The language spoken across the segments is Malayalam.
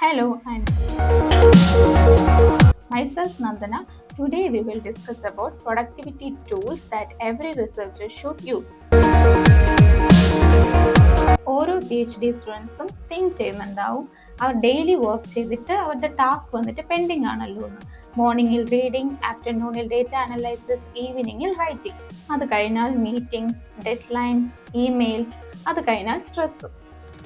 Hello and myself Nandhana. Today we will discuss about productivity tools that every researcher should use. ഓരോ PhD സ്റ്റുഡൻസും തിങ്ക് ചെയ്യുന്നുണ്ടാവും അവർ ഡെയിലി വർക്ക് ചെയ്തിട്ട് അവരുടെ ടാസ്ക് വന്നിട്ട് പെൻഡിങ് ആണല്ലോ എന്ന്. മോർണിംഗിൽ റീഡിംഗ്, ആഫ്റ്റർനൂണിൽ ഡേറ്റ അനലൈസിസ്, ഈവനിങ്ങിൽ റൈറ്റിംഗ്. അത് കഴിഞ്ഞാൽ മീറ്റിംഗ്സ്, ഡെഡ് ലൈൻസ്, ഇമെയിൽസ്, അത് കഴിഞ്ഞാൽ സ്ട്രെസ്സും.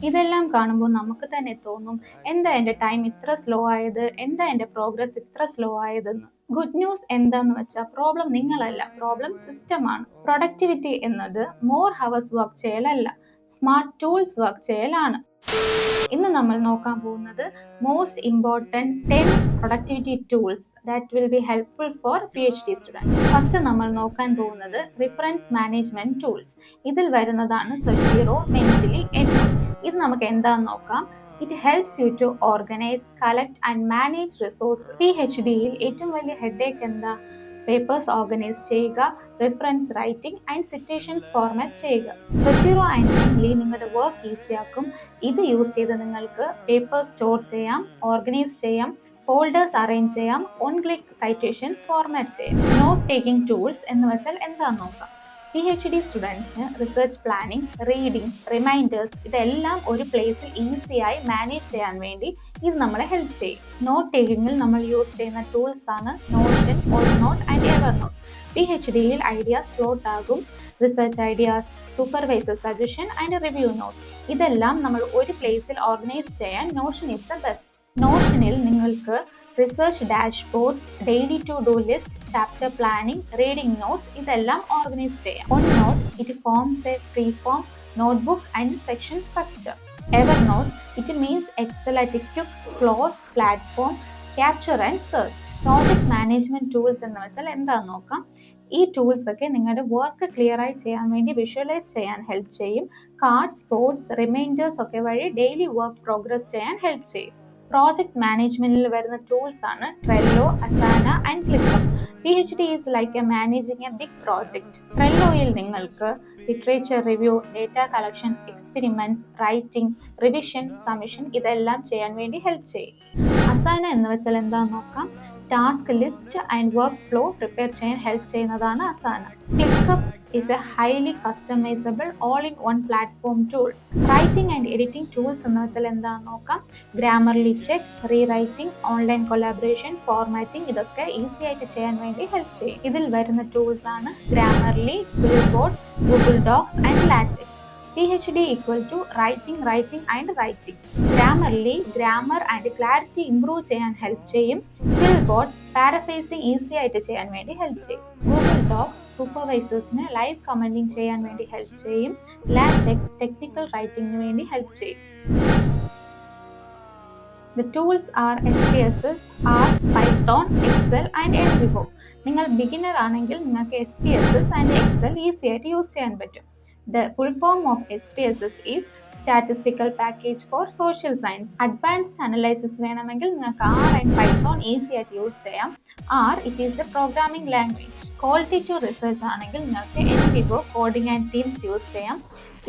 ഇതെല്ലാം കാണുമ്പോൾ നമുക്ക് തന്നെ തോന്നും, എന്താ എൻ്റെ ടൈം ഇത്ര സ്ലോ ആയത്, എന്താ എൻ്റെ പ്രോഗ്രസ് ഇത്ര സ്ലോ ആയതെന്ന്. ഗുഡ് ന്യൂസ് എന്താന്ന് വെച്ചാൽ പ്രോബ്ലം നിങ്ങളല്ല, പ്രോബ്ലം സിസ്റ്റമാണ്. പ്രൊഡക്ടിവിറ്റി എന്നത് മോർ ഹവേഴ്സ് വർക്ക് ചെയ്യലല്ല, സ്മാർട്ട് ടൂൾസ് വർക്ക് ചെയ്യലാണ്. ഇന്ന് നമ്മൾ നോക്കാൻ പോകുന്നത് most important 10 productivity tools that will be helpful for PhD students. First നമ്മൾ നോക്കാൻ പോകുന്നത് റിഫറൻസ് മാനേജ്മെന്റ് ടൂൾസ്. ഇതിൽ വരുന്നതാണ് Zotero, Mendeley, EndNote. ഇത് നമുക്ക് എന്താന്ന് നോക്കാം. It helps you to organise, collect and manage resource. PhDയിൽ ഏറ്റവും വലിയ ഹെഡേക്ക് എന്താ? പേപ്പേഴ്സ് ഓർഗനൈസ് ചെയ്യുക, reference writing and citations format ചെയ്യുക. Zotero ആൻഡ് Mendeley നിങ്ങളുടെ വർക്ക് ഈസിയാക്കും. ഇത് യൂസ് ചെയ്ത് നിങ്ങൾക്ക് പേപ്പർ സ്റ്റോർ ചെയ്യാം, ഓർഗനൈസ് ചെയ്യാം, ഫോൾഡേഴ്സ് അറേഞ്ച് ചെയ്യാം, ഓൺ ക്ലിക്ക് സൈറ്റേഷൻസ് ഫോർമാറ്റ് ചെയ്യാം. നോട്ട് ടേക്കിംഗ് ടൂൾസ് എന്ന് വെച്ചാൽ എന്താണെന്ന് നോക്കാം. PhD സ്റ്റുഡൻസിന് റിസർച്ച് പ്ലാനിങ്, റീഡിംഗ്, റിമൈൻഡേഴ്സ് ഇതെല്ലാം ഒരു പ്ലേസിൽ ഈസിയായി മാനേജ് ചെയ്യാൻ വേണ്ടി ഇത് നമ്മളെ ഹെൽപ്പ് ചെയ്യും. നോട്ട് ടേക്കിങ്ങിൽ നമ്മൾ യൂസ് ചെയ്യുന്ന ടൂൾസ് ആണ് നോഷൻ, EndNote ആൻഡ് EndNote. PhDയിൽ ഐഡിയാസ് ഫ്ലോട്ട് ആകും. Research ideas, supervisor suggestion and review note ഇതെല്ലാം നമ്മൾ ഒരു പ്ലേസിൽ ഓർഗനൈസ് ചെയ്യാൻ നോഷൻ ഈസ് ദ ബെസ്റ്റ്. നോഷനിൽ നിങ്ങൾക്ക് research dashboards, daily to do list, chapter planning, reading notes ഇതെല്ലാം ഓർഗനൈസ് ചെയ്യാം. EndNote it forms a free form notebook and section structure. EverNote it means excel at a quick close platform, capture and search. Project management tools എന്ന് വെച്ചാൽ എന്താണെന്ന് നോക്കാം. ഈ ടൂൾസ് ഒക്കെ നിങ്ങളുടെ വർക്ക് ക്ലിയർ ആയി ചെയ്യാൻ വേണ്ടി വിഷ്വലൈസ് ചെയ്യാൻ ഹെൽപ്പ് ചെയ്യും. കാർഡ്സ്, ബോർഡ്സ്, റിമൈൻഡേഴ്സ് ഒക്കെ വഴി ഡെയിലി വർക്ക് പ്രോഗ്രസ് ചെയ്യാൻ ഹെൽപ്പ് ചെയ്യും. പ്രോജക്ട് മാനേജ്മെന്റിൽ വരുന്ന ടൂൾസ് ആണ് Trello, Asana and ClickUp. PhD is like a managing a big project. Trelloയിൽ നിങ്ങൾക്ക് literature review, data collection, experiments, writing, revision, submission ഇതെല്ലാം ചെയ്യാൻ വേണ്ടി ഹെൽപ്പ് ചെയ്യും. Asana എന്ന് വെച്ചാൽ എന്താണെന്ന് നോക്കാം. Task list and work flow prepare ചെയ്യാൻ ഹെൽപ്പ് ചെയ്യുന്നതാണ് Asana. ClickUp is a highly customizable all-in-one platform tool. Writing and editing tools എന്ന് വെച്ചാൽ എന്താണെന്ന് നോക്കാം. Grammarly check, rewriting, online collaboration, formatting ഇതൊക്കെ ഈസി ആയിട്ട് ചെയ്യാൻ വേണ്ടി ഹെൽപ്പ് ചെയ്യും. ഇതിൽ വരുന്ന ടൂൾസ് ആണ് Grammarly, billboard, Google Docs and LaTeX. PhD equal to writing and writing. Grammarly grammar and clarity improve ചെയ്യാൻ ഹെൽപ്പ് ചെയ്യും. ബിൽബോർഡ് പാരഫ്രേസിംഗ് ഈസി ആയിട്ട് ചെയ്യാൻ വേണ്ടി ഹെൽപ്പ് ചെയ്യും. ഗൂഗിൾ ഡോക്സ് സൂപ്പർവൈസേഴ്സിന് ലൈവ് കമന്റിംഗ് ചെയ്യാൻ വേണ്ടി ഹെൽപ്പ് ചെയ്യും. ലാറ്റക്സ് ടെക്നിക്കൽ റൈറ്റിംഗിന് വേണ്ടി ഹെൽപ്പ് ചെയ്യും. The tools are SPSS, R, Python, Excel and EndNote. നിങ്ങൾ ബിഗിനർ ആണെങ്കിൽ നിങ്ങൾക്ക് SPSS ആൻഡ് Excel ഈസി ആയിട്ട് യൂസ് ചെയ്യാൻ പറ്റും. The full form of SPSS is Statistical Package for Social Science. Advanced Analysis വേണമെങ്കിൽ നിങ്ങൾക്ക് R and Python ഈസി ആയിട്ട് യൂസ് ചെയ്യാം. R it is the programming language. Quality to Research ആണെങ്കിൽ നിങ്ങൾക്ക് EndNote Coding and Themes use ചെയ്യാം.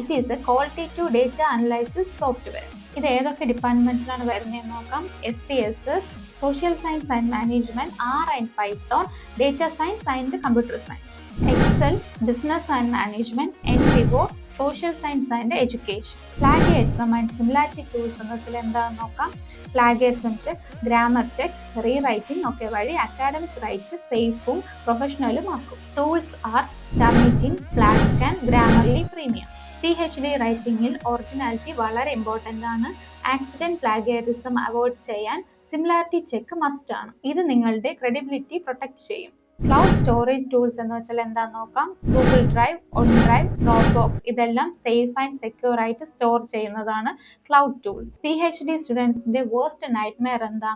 It is a quality to data analysis software. ഇത് ഏതൊക്കെ ഡിപ്പാർട്ട്മെന്റ്സിലാണ് വരുന്നതെന്ന് നോക്കാം. SPSS, Social Science and Management, R and Python, Data Science and Computer Science. Excel, Business and Management, EndNote, Social Science and Education. Plagiarism and Similarity Tools എന്ന് വെച്ചാൽ എന്താണെന്ന് നോക്കാം. Plagiarism check, grammar check, rewriting ഒക്കെ വഴി അക്കാഡമിക് റൈറ്റ്സ് സേഫും പ്രൊഫഷണലും ആക്കും. Tools are Turnitin, FlatScan, Grammarly Premium. PhD റൈറ്റിംഗിൽ ഒറിജിനാലിറ്റി വളരെ ഇമ്പോർട്ടൻ്റ് ആണ്. ആക്സിഡന്റ് പ്ലാഗിയറിസം അവോയ്ഡ് ചെയ്യാൻ സിമിലാരിറ്റി ചെക്ക് മസ്റ്റ് ആണ്. ഇത് നിങ്ങളുടെ ക്രെഡിബിലിറ്റി പ്രൊട്ടക്ട് ചെയ്യും. ക്ലൗഡ് സ്റ്റോറേജ് ടൂൾസ് എന്ന് വെച്ചാൽ എന്താണെന്ന് നോക്കാം. ഗൂഗിൾ ഡ്രൈവ്, OneDrive, ഡ്രോപ്ബോക്സ് ഇതെല്ലാം സേഫ് ആൻഡ് സെക്യൂർ ആയിട്ട് സ്റ്റോർ ചെയ്യുന്നതാണ് ക്ലൗഡ് ടൂൾസ്. PhD സ്റ്റുഡൻസിന്റെ വേർസ്റ്റ് നൈറ്റ്മെയർ എന്താ?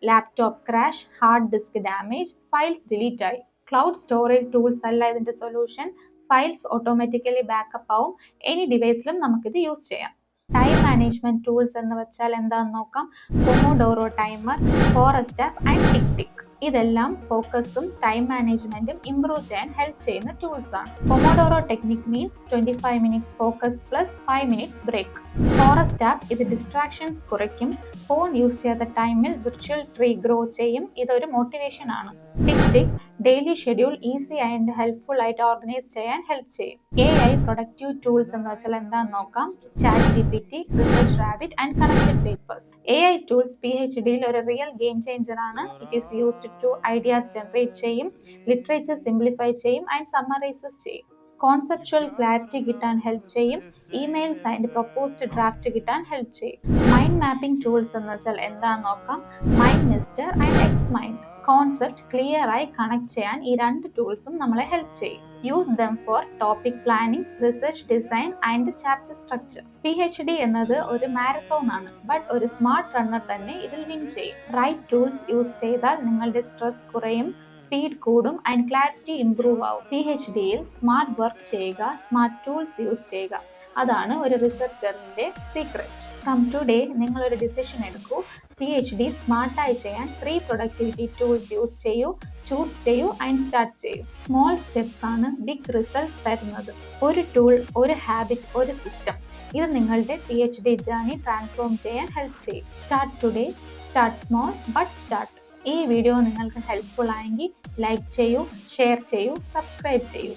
Laptop crash, hard disk damage, files delete ആയി. ക്ലൗഡ് സ്റ്റോറേജ് ടൂൾസ് അല്ല ഇതിന്റെ സൊല്യൂഷൻ. ഫയൽസ് ഓട്ടോമാറ്റിക്കലി ബാക്കപ്പ് ആവും. എനി ഡിവൈസിലും നമുക്കിത് യൂസ് ചെയ്യാം. ടൈം മാനേജ്മെന്റ് ടൂൾസ് എന്ന് വെച്ചാൽ എന്താണെന്ന് നോക്കാം. Pomodoro timer, forest app and Tick Tick. ഇതെല്ലാം ഫോക്കസും ടൈം മാനേജ്മെന്റും ഇംപ്രൂവ് ചെയ്യാൻ ഹെൽപ്പ് ചെയ്യുന്ന ടൂൾസ് ആണ്. Pomodoro technique means 25 minutes focus plus 5 minutes break. Forest app ഇത് ഡിസ്ട്രാക്ഷൻസ് കുറയ്ക്കും. ഫോൺ യൂസ് ചെയ്യാത്ത ടൈമിൽ വിർച്വൽ ട്രീ ഗ്രോ ചെയ്യും. ഇതൊരു മോട്ടിവേഷൻ ആണ്. Tick Tick daily schedule easy and helpful ആയിട്ട് ഓർഗനൈസ് ചെയ്യാൻ ഹെൽപ്പ് ചെയ്യും. AI പ്രൊഡക്റ്റീവ് ടൂൾസ് എന്ന് വെച്ചാൽ എന്താണെന്ന് നോക്കാം. Chat GPT, research rabbit and connected papers. AI tools PhDയിൽ ഒരു റിയൽ ഗെയിം ചേഞ്ചർ ആണ്. It is used to ideas generate ചെയ്യും, ലിറ്ററേച്ചർ സിംപ്ലിഫൈ ചെയ്യും ആൻഡ് സമ്മറൈസസ് ചെയ്യും. കോൺസെപ്ച്വൽ ക്ലാരിറ്റി കിട്ടാൻ ഹെൽപ്പ് ചെയ്യും. ഇമെയിൽസ് ആൻഡ് പ്രൊപ്പോസ്ഡ് ഡ്രാഫ്റ്റ് കിട്ടാൻ ഹെൽപ്പ് ചെയ്യും. മൈൻഡ് മാപ്പിംഗ് ടൂൾസ് എന്ന് വെച്ചാൽ എന്താണെന്ന് നോക്കാം. Mind mister and X mind. Concept clear ആയി കണക്ട് ചെയ്യാൻ ഈ രണ്ട് ടൂൾസും നമ്മളെ ഹെൽപ്പ് ചെയ്യും. Use them for topic planning, research design and chapter structure. PhD എന്നത് ഒരു മാരത്തോൺ ആണ്, ബട്ട് ഒരു സ്മാർട്ട് റണ്ണർ തന്നെ ഇതിൽ വിൻ ചെയ്യും. റൈറ്റ് ടൂൾസ് യൂസ് ചെയ്താൽ നിങ്ങളുടെ സ്ട്രെസ് കുറയും, സ്പീഡ് കൂടും ആൻഡ് ക്ലാരിറ്റി ഇംപ്രൂവ് ആവും. PhDയിൽ സ്മാർട്ട് വർക്ക് ചെയ്യുക, സ്മാർട്ട് ടൂൾസ് യൂസ് ചെയ്യുക. അതാണ് ഒരു റിസർച്ചറിന്റെ സീക്രട്ട്. കം ടുഡേ നിങ്ങൾ ഒരു ഡിസിഷൻ എടുക്കൂ. PhD സ്മാർട്ടായി ചെയ്യാൻ 3 പ്രൊഡക്ടിവിറ്റി ടൂൾസ് യൂസ് ചെയ്യൂ, ചൂസ് ചെയ്യൂ ആൻഡ് സ്റ്റാർട്ട് ചെയ്യൂ. സ്മോൾ സ്റ്റെപ്സ് ആണ് ബിഗ് റിസൾട്ട്സ് തരുന്നത്. ഒരു ടൂൾ, ഒരു ഹാബിറ്റ്, ഒരു സിസ്റ്റം. ഇത് നിങ്ങളുടെ PhD ജേർണി ട്രാൻസ്ഫോം ചെയ്യാൻ ഹെൽപ്പ് ചെയ്യും. Start today, start small but start. ഈ വീഡിയോ നിങ്ങൾക്ക് ഹെൽപ്ഫുൾ ആയെങ്കിൽ ലൈക്ക് ചെയ്യൂ, ഷെയർ ചെയ്യൂ, സബ്സ്ക്രൈബ് ചെയ്യൂ.